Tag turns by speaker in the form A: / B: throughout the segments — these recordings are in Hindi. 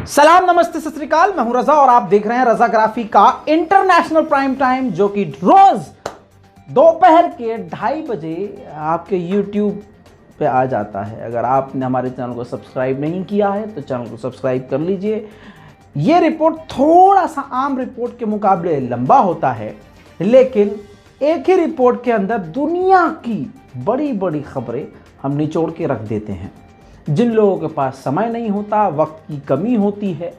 A: सलाम, नमस्ते, सत श्री अकाल। मैं हूं रजा और आप देख रहे हैं रजाग्राफी का इंटरनेशनल प्राइम टाइम, जो कि रोज दोपहर के 2:30 बजे आपके YouTube पे आ जाता है। अगर आपने हमारे चैनल को सब्सक्राइब नहीं किया है तो चैनल को सब्सक्राइब कर लीजिए। ये रिपोर्ट थोड़ा सा आम रिपोर्ट के मुकाबले लंबा होता है, लेकिन एक ही रिपोर्ट के अंदर दुनिया की बड़ी बड़ी खबरें हम निचोड़ के रख देते हैं। जिन लोगों के पास समय नहीं होता, वक्त की कमी होती है,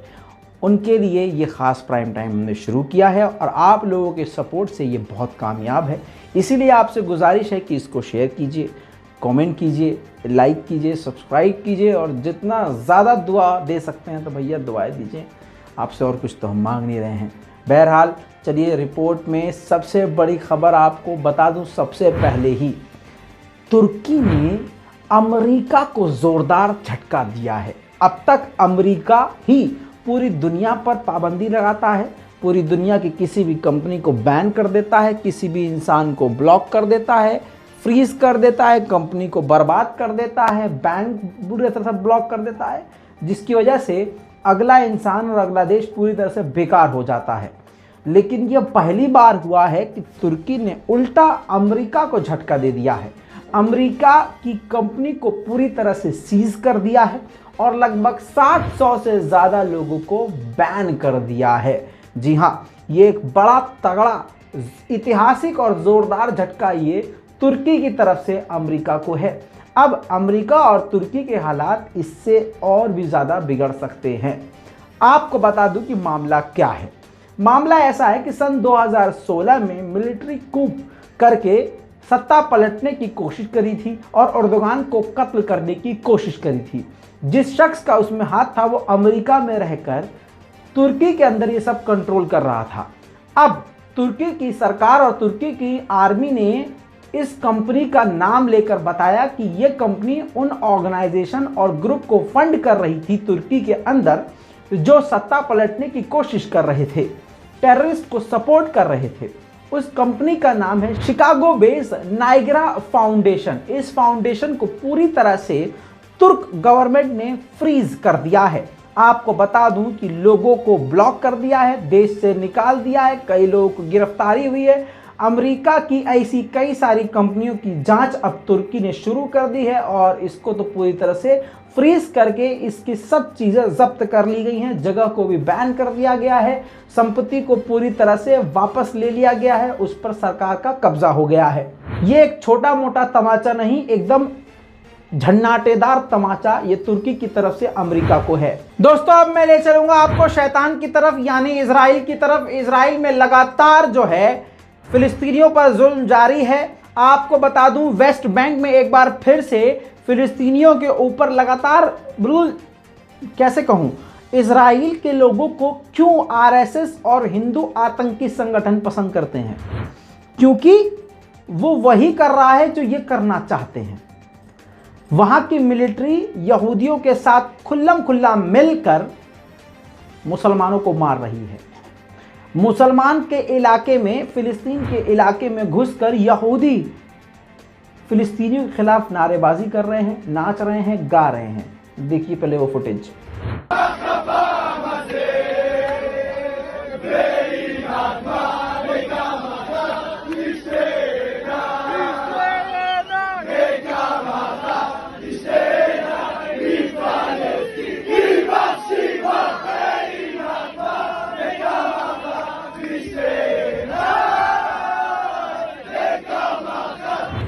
A: उनके लिए ये ख़ास प्राइम टाइम हमने शुरू किया है और आप लोगों के सपोर्ट से ये बहुत कामयाब है। इसीलिए आपसे गुजारिश है कि इसको शेयर कीजिए, कमेंट कीजिए, लाइक कीजिए, सब्सक्राइब कीजिए और जितना ज़्यादा दुआ दे सकते हैं तो भैया दुआएं दीजिए। आपसे और कुछ तो हम मांग नहीं रहे हैं। बहरहाल चलिए, रिपोर्ट में सबसे बड़ी खबर आपको बता दूं। सबसे पहले ही तुर्की ने अमेरिका को ज़ोरदार झटका दिया है। अब तक अमेरिका ही पूरी दुनिया पर पाबंदी लगाता है, पूरी दुनिया की किसी भी कंपनी को बैन कर देता है, किसी भी इंसान को ब्लॉक कर देता है, फ्रीज कर देता है, कंपनी को बर्बाद कर देता है, बैंक बुरी तरह से ब्लॉक कर देता है, जिसकी वजह से अगला इंसान और अगला देश पूरी तरह से बेकार हो जाता है। लेकिन यह पहली बार हुआ है कि तुर्की ने उल्टा अमेरिका को झटका दे दिया है। अमेरिका की कंपनी को पूरी तरह से सीज कर दिया है और लगभग 700 से ज़्यादा लोगों को बैन कर दिया है। जी हाँ, ये एक बड़ा तगड़ा ऐतिहासिक और ज़ोरदार झटका ये तुर्की की तरफ से अमेरिका को है। अब अमेरिका और तुर्की के हालात इससे और भी ज़्यादा बिगड़ सकते हैं। आपको बता दूं कि मामला क्या है। मामला ऐसा है कि सन 2016 में मिलिट्री कूप करके सत्ता पलटने की कोशिश करी थी और अर्दोगान को कत्ल करने की कोशिश करी थी। जिस शख्स का उसमें हाथ था वो अमेरिका में रहकर तुर्की के अंदर ये सब कंट्रोल कर रहा था। अब तुर्की की सरकार और तुर्की की आर्मी ने इस कंपनी का नाम लेकर बताया कि ये कंपनी उन ऑर्गेनाइजेशन और ग्रुप को फंड कर रही थी तुर्की के अंदर जो सत्ता पलटने की कोशिश कर रहे थे, टेररिस्ट को सपोर्ट कर रहे थे। उस कंपनी का नाम है शिकागो बेस्ड नाइग्रा फाउंडेशन। इस फाउंडेशन को पूरी तरह से तुर्क गवर्नमेंट ने फ्रीज कर दिया है। आपको बता दूं कि लोगों को ब्लॉक कर दिया है, देश से निकाल दिया है, कई लोगों को गिरफ्तारी हुई है। अमेरिका की ऐसी कई सारी कंपनियों की जांच अब तुर्की ने शुरू कर दी है और इसको तो पूरी तरह से फ्रीज करके इसकी सब चीज़ें जब्त कर ली गई हैं। जगह को भी बैन कर दिया गया है, संपत्ति को पूरी तरह से वापस ले लिया गया है, उस पर सरकार का कब्जा हो गया है। ये एक छोटा मोटा तमाचा नहीं, एकदम झन्नाटेदार तमाचा ये तुर्की की तरफ से अमेरिका को है। दोस्तों, अब मैं ले चलूंगा आपको शैतान की तरफ, यानी इजराइल की तरफ। इजराइल में लगातार जो है फिलिस्तीनियों पर जुल्म जारी है। आपको बता दूं, वेस्ट बैंक में एक बार फिर से फिलिस्तीनियों के ऊपर लगातार कैसे कहूं, इजराइल के लोगों को क्यों आरएसएस और हिंदू आतंकी संगठन पसंद करते हैं? क्योंकि वो वही कर रहा है जो ये करना चाहते हैं। वहां की मिलिट्री यहूदियों के साथ खुल्लम खुल्ला मिलकर मुसलमानों को मार रही है। मुसलमान के इलाके में, फिलिस्तीन के इलाके में घुसकर यहूदी फिलिस्तीनियों के खिलाफ नारेबाजी कर रहे हैं, नाच रहे हैं, गा रहे हैं। देखिए पहले वो फुटेज।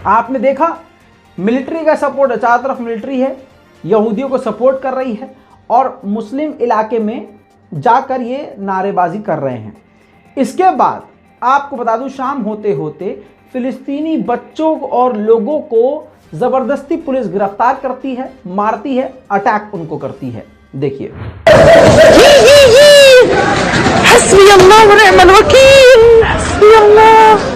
A: आपने देखा, मिलिट्री का सपोर्ट, चारों तरफ मिलिट्री है, यहूदियों को सपोर्ट कर रही है और मुस्लिम इलाके में जाकर ये नारेबाजी कर रहे हैं। इसके बाद आपको बता दूं, शाम होते होते फिलिस्तीनी बच्चों और लोगों को जबरदस्ती पुलिस गिरफ्तार करती है, मारती है, अटैक उनको करती है। देखिए। हस्बी अल्लाह व निअमल वकील, हस्बी अल्लाह।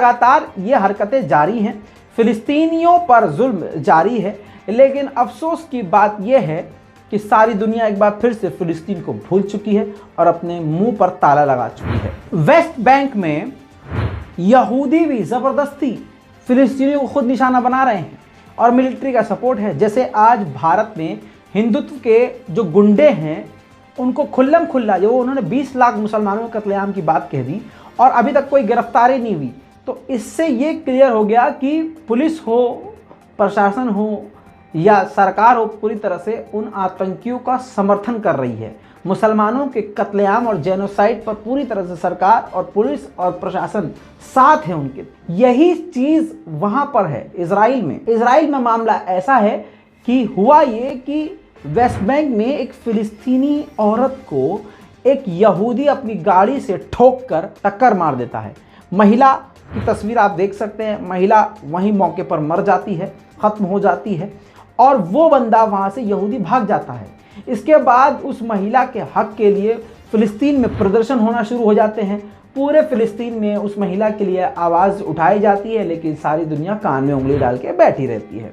A: लगातार ये हरकतें जारी हैं, फिलिस्तीनियों पर जुल्म जारी है, लेकिन अफसोस की बात यह है कि सारी दुनिया एक बार फिर से फिलिस्तीन को भूल चुकी है और अपने मुंह पर ताला लगा चुकी है। वेस्ट बैंक में यहूदी भी ज़बरदस्ती फिलिस्तीनियों को खुद निशाना बना रहे हैं और मिलिट्री का सपोर्ट है। जैसे आज भारत में हिंदुत्व के जो गुंडे हैं उनको खुल्लम खुल्ला, जो उन्होंने 20 लाख मुसलमानों के कत्लेआम की बात कह दी और अभी तक कोई गिरफ्तारी नहीं हुई, तो इससे ये क्लियर हो गया कि पुलिस हो, प्रशासन हो या सरकार हो, पूरी तरह से उन आतंकियों का समर्थन कर रही है। मुसलमानों के कत्लेआम और जेनोसाइड पर पूरी तरह से सरकार और पुलिस और प्रशासन साथ है उनके। यही चीज़ वहाँ पर है इजराइल में। इजराइल में मामला ऐसा है कि हुआ ये कि वेस्ट बैंक में एक फिलिस्तीनी औरत को एक यहूदी अपनी गाड़ी से ठोक कर टक्कर मार देता है। महिला की तस्वीर आप देख सकते हैं, महिला वहीं मौके पर मर जाती है, ख़त्म हो जाती है और वो बंदा वहाँ से यहूदी भाग जाता है। इसके बाद उस महिला के हक के लिए फ़िलिस्तीन में प्रदर्शन होना शुरू हो जाते हैं। पूरे फ़िलिस्तीन में उस महिला के लिए आवाज़ उठाई जाती है, लेकिन सारी दुनिया कान में उंगली डाल के बैठी रहती है।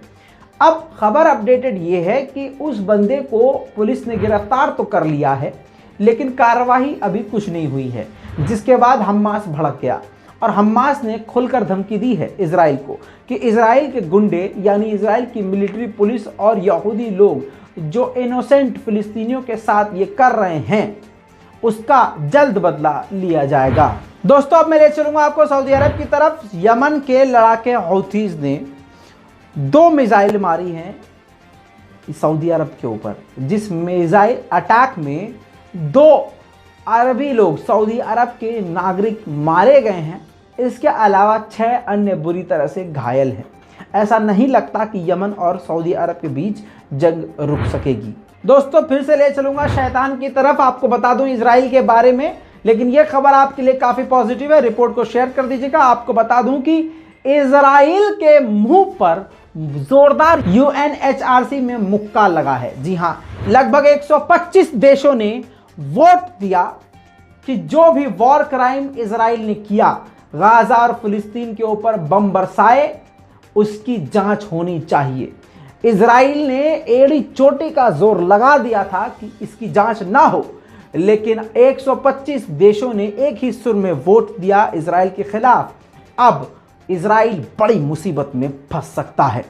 A: अब खबर अपडेटेड ये है कि उस बंदे को पुलिस ने गिरफ्तार तो कर लिया है, लेकिन कार्रवाई अभी कुछ नहीं हुई है, जिसके बाद हमास भड़क गया और हमास ने खुलकर धमकी दी है इजराइल को कि इजराइल के गुंडे यानी इजराइल की मिलिट्री, पुलिस और यहूदी लोग जो इनोसेंट फिलिस्तीनियों के साथ ये कर रहे हैं उसका जल्द बदला लिया जाएगा। दोस्तों, अब मैं ले चलूंगा आपको सऊदी अरब की तरफ। यमन के लड़ाके हौथीज ने 2 मिसाइल मारी हैं सऊदी अरब के ऊपर, जिस मिसाइल अटैक में 2 अरबी लोग, सऊदी अरब के नागरिक मारे गए हैं। इसके अलावा 6 अन्य बुरी तरह से घायल हैं। ऐसा नहीं लगता कि यमन और सऊदी अरब के बीच जंग रुक सकेगी। दोस्तों, फिर से ले चलूंगा शैतान की तरफ, आपको बता दूं इजराइल के बारे में, लेकिन यह खबर आपके लिए काफ़ी पॉजिटिव है। रिपोर्ट को शेयर कर दीजिएगा। आपको बता दूं कि इजराइल के मुंह पर जोरदार UNHRC में मुक्का लगा है। जी हां, लगभग 125 देशों ने वोट दिया कि जो भी वॉर क्राइम इजराइल ने किया, गाजा और फिलिस्तीन के ऊपर बम बरसाए, उसकी जांच होनी चाहिए। इजराइल ने एड़ी चोटी का जोर लगा दिया था कि इसकी जांच ना हो, लेकिन 125 देशों ने एक ही सुर में वोट दिया इजराइल के खिलाफ। अब इजराइल बड़ी मुसीबत में फंस सकता है।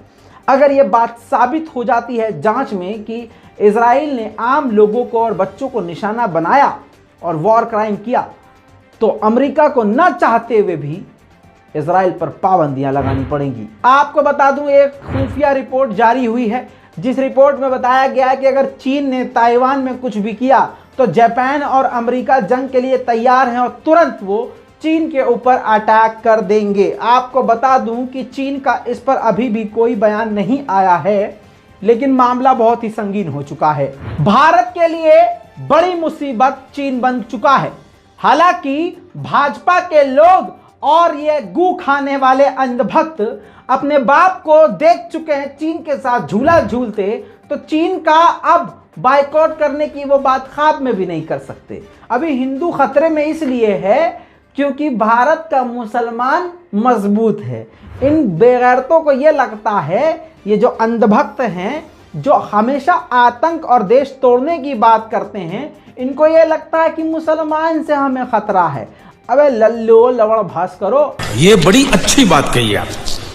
A: अगर यह बात साबित हो जाती है जांच में कि इजराइल ने आम लोगों को और बच्चों को निशाना बनाया और वॉर क्राइम किया, तो अमेरिका को न चाहते हुए भी इजराइल पर पाबंदियां लगानी पड़ेंगी। आपको बता दूं, एक खुफिया रिपोर्ट जारी हुई है, जिस रिपोर्ट में बताया गया है कि अगर चीन ने ताइवान में कुछ भी किया तो जापान और अमेरिका जंग के लिए तैयार हैं और तुरंत वो चीन के ऊपर अटैक कर देंगे। आपको बता दूं कि चीन का इस पर अभी भी कोई बयान नहीं आया है, लेकिन मामला बहुत ही संगीन हो चुका है। भारत के लिए बड़ी मुसीबत चीन बन चुका है। हालांकि भाजपा के लोग और ये गू खाने वाले अंधभक्त अपने बाप को देख चुके हैं चीन के साथ झूला झूलते, तो चीन का अब बायकॉट करने की वो बात ख्वाब में भी नहीं कर सकते। अभी हिंदू खतरे में इसलिए है क्योंकि भारत का मुसलमान मजबूत है। इन बेगैरतों को ये लगता है, ये जो अंधभक्त हैं जो हमेशा आतंक और देश तोड़ने की बात करते हैं, इनको ये लगता है कि मुसलमान से हमें खतरा है। अबे लल्लो लवड़ भास करो,
B: ये बड़ी अच्छी बात कही आप।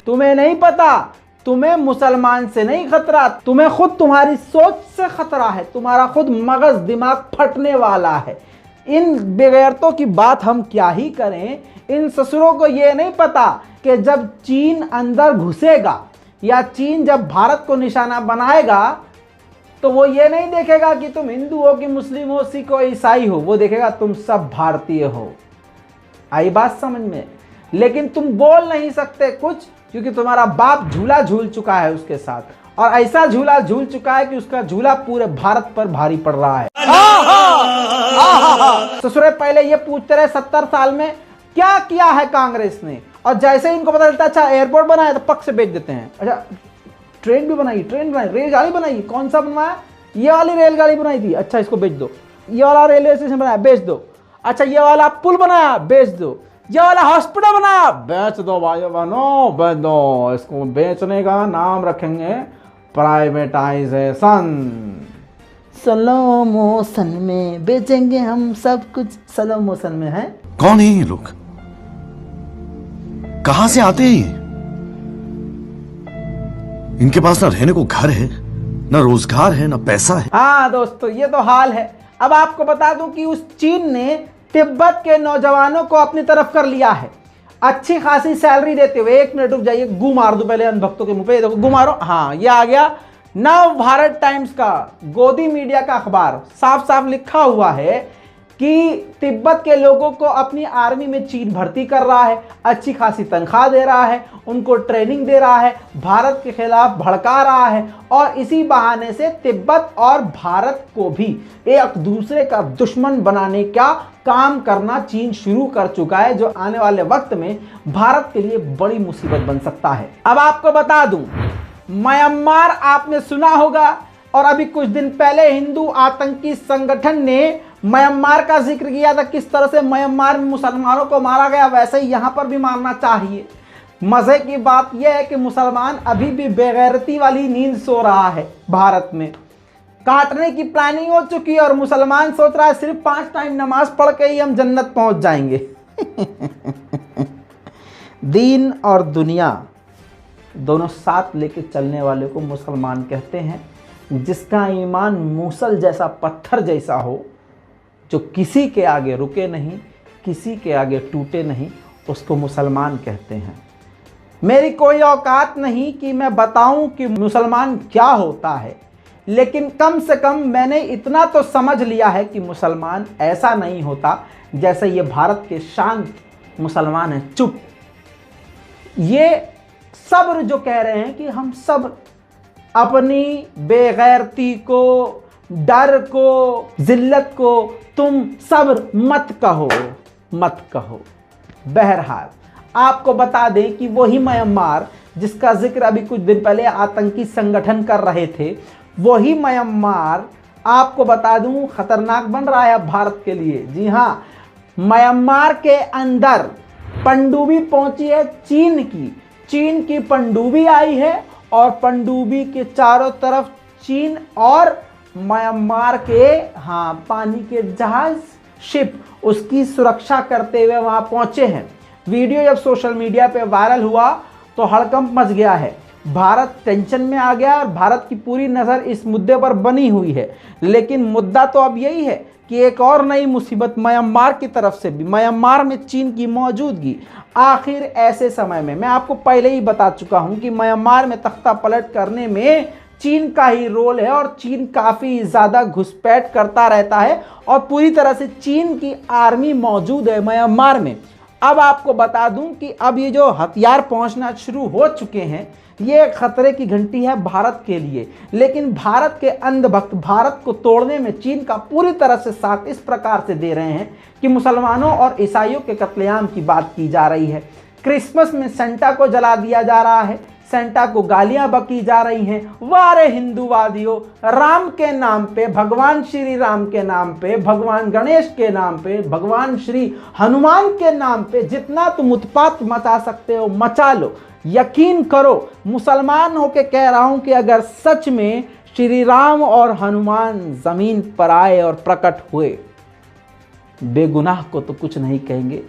A: तुम्हें नहीं पता, तुम्हें मुसलमान से नहीं खतरा, तुम्हें खुद तुम्हारी सोच से खतरा है। तुम्हारा खुद मगज दिमाग फटने वाला है। इन बेगैरतों की बात हम क्या ही करें। इन ससुरों को ये नहीं पता कि जब चीन अंदर घुसेगा या चीन जब भारत को निशाना बनाएगा, तो वो ये नहीं देखेगा कि तुम हिंदू हो कि मुस्लिम हो, सिख हो, ईसाई हो, वो देखेगा तुम सब भारतीय हो। आई बात समझ में? लेकिन तुम बोल नहीं सकते कुछ, क्योंकि तुम्हारा बाप झूला झूल चुका है उसके साथ, और ऐसा झूला झूल चुका है कि उसका झूला पूरे भारत पर भारी पड़ रहा है। ससुरे पहले ये पूछते रहे 70 साल में क्या किया है कांग्रेस ने, और जैसे ही इनको पता चलता अच्छा एयरपोर्ट बनाया तो पक से बेच देते हैं। अच्छा ट्रेन भी बनाई, ट्रेन बनाई, रेलगाड़ी बनाई, कौन सा बनवाया? ये वाली रेलगाड़ी बनाई थी, अच्छा इसको बेच दो। ये वाला रेलवे स्टेशन बनाया, बेच दो। अच्छा ये वाला पुल बनाया, बेच दो। ये वाला हॉस्पिटल बना, बेच दो भाइयों बहनों, बेच दो। इसको बेचने का नाम रखेंगे प्राइवेटाइजेशन। स्लो मोशन में बेचेंगे हम सब कुछ, स्लो मोशन में है।
C: कौन है ये लोग, कहां से आते हैं ये? इनके पास ना रहने को घर है, ना रोजगार है, ना पैसा है।
A: हाँ दोस्तों, ये तो हाल है। अब आपको बता दूं कि उस चीन ने तिब्बत के नौजवानों को अपनी तरफ कर लिया है, अच्छी खासी सैलरी देते हुए। एक मिनट रुक जाइए, गु मार दूं पहले अनभक्तों के मुंह पे। देखो गु मारो। हाँ, ये आ गया नव भारत टाइम्स का, गोदी मीडिया का अखबार। साफ साफ लिखा हुआ है कि तिब्बत के लोगों को अपनी आर्मी में चीन भर्ती कर रहा है, अच्छी खासी तनख्वाह दे रहा है, उनको ट्रेनिंग दे रहा है, भारत के खिलाफ भड़का रहा है, और इसी बहाने से तिब्बत और भारत को भी एक दूसरे का दुश्मन बनाने का काम करना चीन शुरू कर चुका है, जो आने वाले वक्त में भारत के लिए बड़ी मुसीबत बन सकता है। अब आपको बता दूं, म्यांमार आपने सुना होगा, और अभी कुछ दिन पहले हिंदू आतंकी संगठन ने म्यांमार का जिक्र किया था, किस तरह से म्यांमार में मुसलमानों को मारा गया, वैसे ही यहां पर भी मारना चाहिए। मजे की बात यह है कि मुसलमान अभी भी बेगैरती वाली नींद सो रहा है। भारत में काटने की प्लानिंग हो चुकी है और मुसलमान सोच रहा है सिर्फ 5 टाइम नमाज पढ़ के ही हम जन्नत पहुंच जाएंगे। दीन और दुनिया दोनों साथ लेके चलने वाले को मुसलमान कहते हैं। जिसका ईमान मूसल जैसा पत्थर जैसा हो, जो किसी के आगे रुके नहीं, किसी के आगे टूटे नहीं, उसको मुसलमान कहते हैं। मेरी कोई औकात नहीं कि मैं बताऊं कि मुसलमान क्या होता है, लेकिन कम से कम मैंने इतना तो समझ लिया है कि मुसलमान ऐसा नहीं होता जैसे ये भारत के शांत मुसलमान हैं, चुप। ये सब्र जो कह रहे हैं कि हम सब अपनी बेगैरती को, डर को, जिल्लत को तुम सब्र मत कहो, मत कहो। बहरहाल आपको बता दें कि वही म्यांमार जिसका जिक्र अभी कुछ दिन पहले आतंकी संगठन कर रहे थे, वही म्यांमार आपको बता दूं खतरनाक बन रहा है भारत के लिए। जी हां, म्यांमार के अंदर पनडुब्बी पहुंची है चीन की पनडुब्बी आई है, और पनडुब्बी के चारों तरफ चीन और म्यांमार के पानी के जहाज, शिप, उसकी सुरक्षा करते हुए वहां पहुंचे हैं। वीडियो जब सोशल मीडिया पे वायरल हुआ तो हड़कंप मच गया है। भारत टेंशन में आ गया और भारत की पूरी नज़र इस मुद्दे पर बनी हुई है। लेकिन मुद्दा तो अब यही है कि एक और नई मुसीबत म्यांमार की तरफ से भी, म्यांमार में चीन की मौजूदगी। आखिर ऐसे समय में, मैं आपको पहले ही बता चुका हूं कि म्यांमार में तख्ता पलट करने में चीन का ही रोल है, और चीन काफ़ी ज़्यादा घुसपैठ करता रहता है, और पूरी तरह से चीन की आर्मी मौजूद है म्यांमार में। अब आपको बता दूं कि अब ये जो हथियार पहुंचना शुरू हो चुके हैं, ये खतरे की घंटी है भारत के लिए। लेकिन भारत के अंधभक्त भारत को तोड़ने में चीन का पूरी तरह से साथ इस प्रकार से दे रहे हैं कि मुसलमानों और ईसाइयों के कत्लेआम की बात की जा रही है। क्रिसमस में सेंटा को जला दिया जा रहा है, सेंटा को गालियां बकी जा रही हैं। वारे हिंदूवादियों, राम के नाम पे, भगवान श्री राम के नाम पे, भगवान गणेश के नाम पे, भगवान श्री हनुमान के नाम पे जितना तुम उत्पात मचा सकते हो मचा लो। यकीन करो, मुसलमान होके कह रहा हूं कि अगर सच में श्री राम और हनुमान जमीन पर आए और प्रकट हुए, बेगुनाह को तो कुछ नहीं कहेंगे,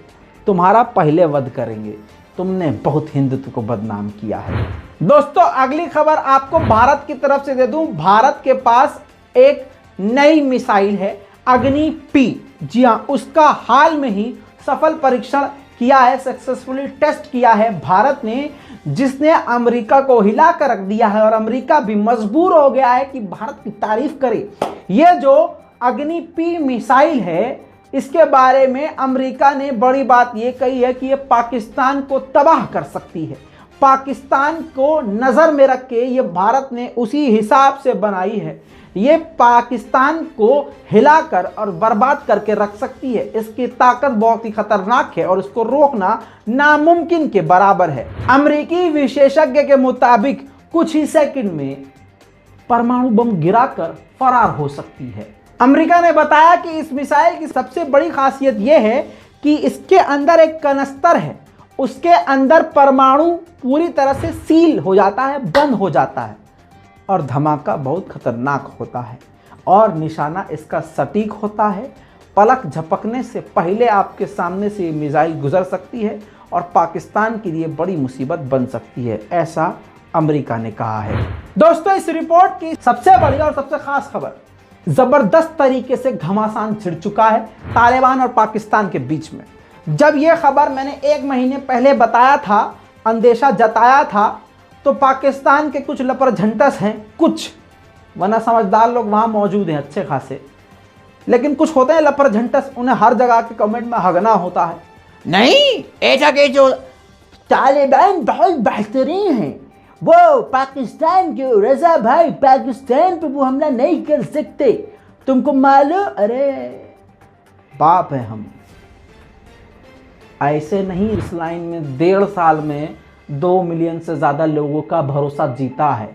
A: तुम्हारा पहले वध करेंगे। तुमने बहुत हिंदुत्व को बदनाम किया है। दोस्तों, अगली खबर आपको भारत की तरफ से दे दूं। भारत के पास एक नई मिसाइल है, अग्नि पी। जी हां, उसका हाल में ही सफल परीक्षण किया है, सक्सेसफुली टेस्ट किया है भारत ने, जिसने अमेरिका को हिला कर रख दिया है, और अमेरिका भी मजबूर हो गया है कि भारत की तारीफ करे। यह जो अग्नि पी मिसाइल है, इसके बारे में अमेरिका ने बड़ी बात यह कही है कि यह पाकिस्तान को तबाह कर सकती है। पाकिस्तान को नज़र में रख के ये भारत ने उसी हिसाब से बनाई है। ये पाकिस्तान को हिलाकर और बर्बाद करके रख सकती है। इसकी ताकत बहुत ही खतरनाक है और इसको रोकना नामुमकिन के बराबर है। अमेरिकी विशेषज्ञ के मुताबिक कुछ ही सेकंड में परमाणु बम गिराकर फरार हो सकती है। अमेरिका ने बताया कि इस मिसाइल की सबसे बड़ी खासियत यह है कि इसके अंदर एक कनस्तर है, उसके अंदर परमाणु पूरी तरह से सील हो जाता है, बंद हो जाता है और धमाका बहुत खतरनाक होता है और निशाना इसका सटीक होता है। पलक झपकने से पहले आपके सामने से मिसाइल गुजर सकती है और पाकिस्तान के लिए बड़ी मुसीबत बन सकती है, ऐसा अमेरिका ने कहा है। दोस्तों, इस रिपोर्ट की सबसे बड़ी और सबसे खास खबर, जबरदस्त तरीके से घमासान छिड़ चुका है तालिबान और पाकिस्तान के बीच में। जब यह खबर मैंने 1 महीने पहले बताया था, अंदेशा जताया था, तो पाकिस्तान के कुछ लपरझंटस हैं, कुछ, वरना समझदार लोग वहां मौजूद हैं अच्छे खासे, लेकिन कुछ होते हैं लपरझंटस, उन्हें हर जगह के कमेंट में हगना होता है, नहीं ऐसा के जो तालिबान बहुत बेहतरीन हैं, वो पाकिस्तान के रजा भाई पाकिस्तान पे वो हमला नहीं कर सकते, तुमको मालूम। अरे बाप है हम, ऐसे नहीं इस लाइन में 1.5 साल में 2 मिलियन से ज़्यादा लोगों का भरोसा जीता है,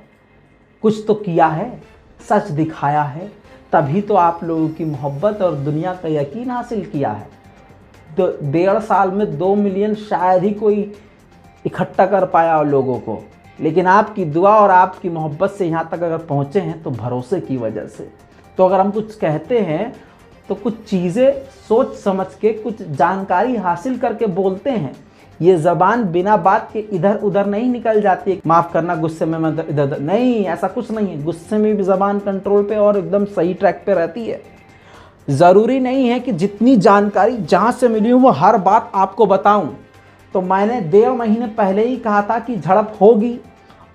A: कुछ तो किया है, सच दिखाया है, तभी तो आप लोगों की मोहब्बत और दुनिया का यकीन हासिल किया है। तो 1.5 साल में 2 मिलियन शायद ही कोई इकट्ठा कर पाया लोगों को, लेकिन आपकी दुआ और आपकी मोहब्बत से यहाँ तक अगर पहुँचे हैं तो भरोसे की वजह से। तो अगर हम कुछ कहते हैं तो कुछ चीज़ें सोच समझ के, कुछ जानकारी हासिल करके बोलते हैं। ये ज़बान बिना बात के इधर उधर नहीं निकल जाती। माफ़ करना, गुस्से में मैं इधर उधर नहीं, ऐसा कुछ नहीं है। गुस्से में भी ज़बान कंट्रोल पे और एकदम सही ट्रैक पे रहती है। ज़रूरी नहीं है कि जितनी जानकारी जहाँ से मिली हूँ वो हर बात आपको बताऊँ। तो मैंने 1.5 महीने पहले ही कहा था कि झड़प होगी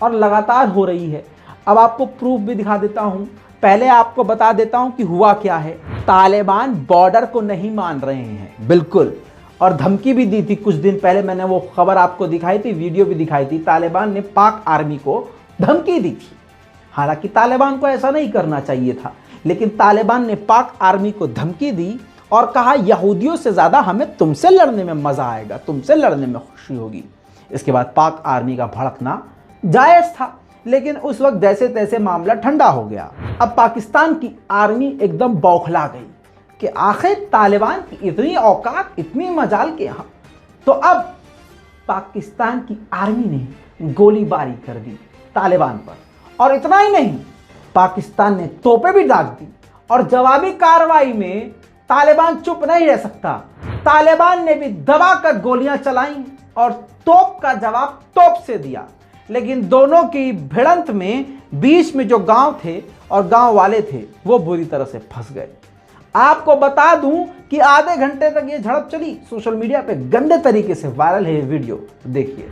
A: और लगातार हो रही है। अब आपको प्रूफ भी दिखा देता हूँ। पहले आपको बता देता हूँ कि हुआ क्या है। तालिबान बॉर्डर को नहीं मान रहे हैं बिल्कुल, और धमकी भी दी थी कुछ दिन पहले। मैंने वो खबर आपको दिखाई थी, वीडियो भी दिखाई थी। तालिबान ने पाक आर्मी को धमकी दी थी। हालांकि तालिबान को ऐसा नहीं करना चाहिए था, लेकिन तालिबान ने पाक आर्मी को धमकी दी और कहा यहूदियों से ज़्यादा हमें तुमसे लड़ने में मज़ा आएगा, तुमसे लड़ने में खुशी होगी। इसके बाद पाक आर्मी का भड़कना जायज़ था, लेकिन उस वक्त जैसे तैसे मामला ठंडा हो गया। अब पाकिस्तान की आर्मी एकदम बौखला गई कि आखिर तालिबान की इतनी औकात, इतनी मजाल के यहाँ। तो अब पाकिस्तान की आर्मी ने गोलीबारी कर दी तालिबान पर, और इतना ही नहीं, पाकिस्तान ने तोपें भी दाग दी। और जवाबी कार्रवाई में तालिबान चुप नहीं रह सकता। तालिबान ने भी दबाकर गोलियां चलाई और तोप का जवाब तोप से दिया। लेकिन दोनों की भिड़ंत में बीच में जो गांव थे और गांव वाले थे वो बुरी तरह से फंस गए। आपको बता दूं कि आधे घंटे तक ये झड़प चली। सोशल मीडिया पे गंदे तरीके से वायरल है ये वीडियो, देखिए।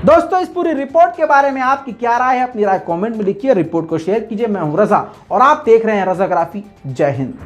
A: दोस्तों, इस पूरी रिपोर्ट के बारे में आपकी क्या राय है? अपनी राय कमेंट में लिखिए, रिपोर्ट को शेयर कीजिए। मैं हूं रजा और आप देख रहे हैं रजाग्राफी। जय हिंद।